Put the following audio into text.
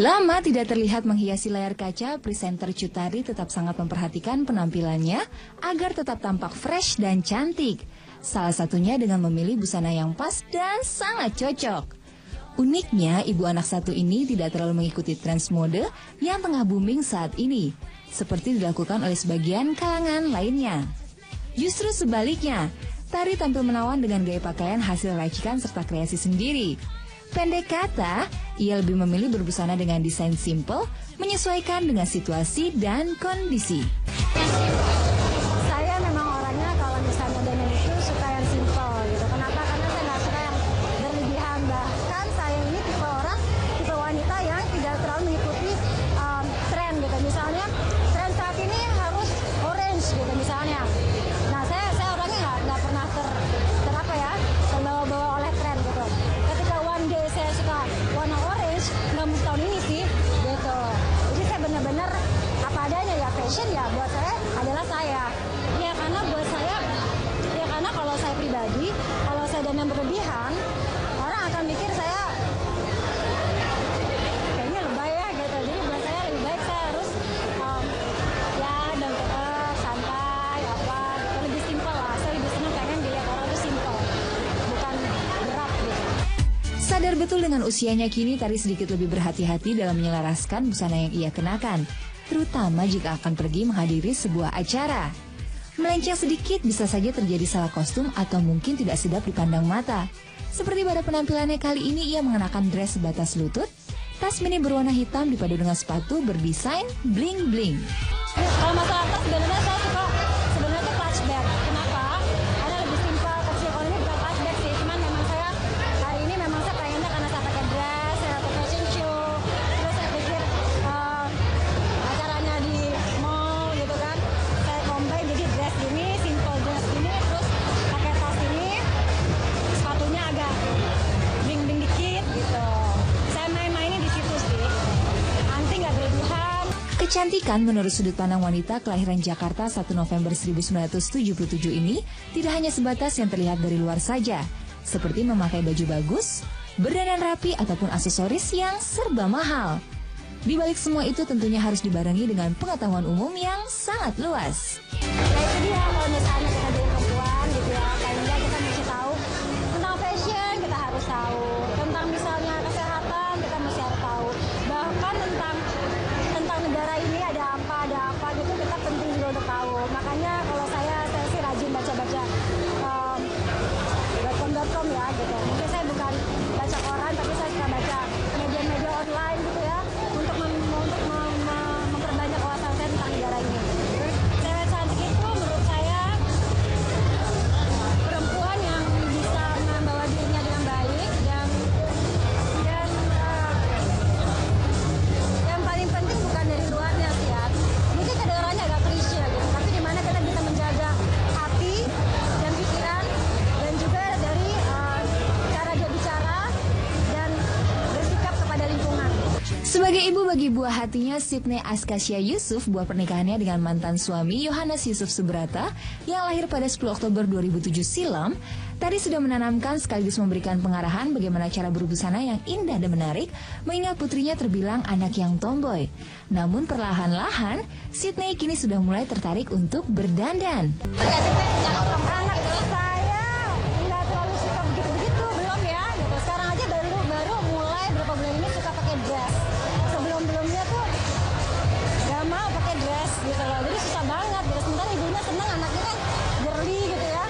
Lama tidak terlihat menghiasi layar kaca, presenter Cut Tari tetap sangat memperhatikan penampilannya agar tetap tampak fresh dan cantik. Salah satunya dengan memilih busana yang pas dan sangat cocok. Uniknya, ibu anak satu ini tidak terlalu mengikuti tren mode yang tengah booming saat ini, seperti dilakukan oleh sebagian kalangan lainnya. Justru sebaliknya, Tari tampil menawan dengan gaya pakaian hasil racikan serta kreasi sendiri. Pendek kata, ia lebih memilih berbusana dengan desain simple, menyesuaikan dengan situasi dan kondisi. Saya memang orangnya kalau misalnya dengan itu suka yang simple gitu. Kenapa? Karena saya nggak suka yang berlebihan. Bahkan saya ini tipe wanita yang tidak terlalu mengikuti tren gitu. Misalnya tren saat ini harus orange gitu misalnya. Nah saya orangnya nggak pernah terbawa-bawa oleh tren gitu. Ketika one day saya suka warna orange, nggak mesti tahun ini sih gitu. Jadi saya benar-benar apa adanya ya, fashion ya buat saya adalah saya. Ya karena buat saya, ya karena kalau saya pribadi, kalau saya dandan berlebihan, orang akan mikir saya kayaknya lebay ya gitu. Jadi buat saya lebih baik saya harus ya dan tetap santai apa gitu, lebih simpel lah. Saya lebih senang pengen dilihat orang itu simpel, bukan berat gitu. Sadar betul dengan usianya kini, Tari sedikit lebih berhati-hati dalam menyelaraskan busana yang ia kenakan, terutama jika akan pergi menghadiri sebuah acara. Melenceng sedikit bisa saja terjadi salah kostum atau mungkin tidak sedap dipandang mata. Seperti pada penampilannya kali ini, ia mengenakan dress sebatas lutut, tas mini berwarna hitam dipadu dengan sepatu berdesain bling-bling. Kalau masalah tas sebenarnya saya suka sebenarnya itu clutch bag. Kenapa? Karena lebih simpel, kecil. Kalau ini bukan clutch bag sih, cuman memang saya hari ini memang saya pengennya karena saya pakai dress, saya pakai fashion show, terus saya pikir acaranya di mall gitu kan, saya combine jadi dress gini, simple dress gini, terus pakai tas ini, sepatunya agak bling-bling dikit gitu. Saya main-mainnya di situ sih, nanti nggak berlebihan. Kecantikan menurut sudut pandang wanita kelahiran Jakarta 1 November 1977 ini tidak hanya sebatas yang terlihat dari luar saja, seperti memakai baju bagus, berdandan rapi, ataupun aksesoris yang serba mahal. Di balik semua itu tentunya harus dibarengi dengan pengetahuan umum yang sangat luas. Ya itu dia, kalau misalnya kita jadi perempuan gitu ya, paling nggak kita mesti tahu tentang fashion, kita harus tahu tentang misalnya kesehatan, kita mesti harus tahu, bahkan tentang negara ini ada apa gitu, kita penting juga untuk tahu. Makanya kalau saya sih rajin baca-baca .com ya gitu. Mungkin saya bukan baca koran, tapi saya suka baca media-media online gitu ya, untuk memperbanyak wawasan saya tentang negara ini. Cewek cantik itu menurut saya perempuan yang bisa membawa dirinya dengan baik dan yang paling penting bukan dari luarnya sih ya. Mungkin kedengarannya agak klise gitu, tapi di mana kita bisa menjaga hati dan pikiran dan juga dari cara dia bicara dan bersikap kepada lingkungan. Sebagai ibu bagi buah hatinya, Sydney Askasya Yusuf, buah pernikahannya dengan mantan suami Yohanes Yusuf Subrata yang lahir pada 10 Oktober 2007 silam, Tari sudah menanamkan sekaligus memberikan pengarahan bagaimana cara berbusana yang indah dan menarik, mengingat putrinya terbilang anak yang tomboy. Namun perlahan-lahan, Sydney kini sudah mulai tertarik untuk berdandan. Anak saya nggak terlalu suka begitu-begitu, belum ya gitu. Sekarang aja baru mulai berapa bulan ini suka pakai dress. Sebelum-belumnya tuh nggak mau pakai dress gitu loh. Jadi susah banget gitu. Sementara ibunya senang, anaknya kan girly gitu ya.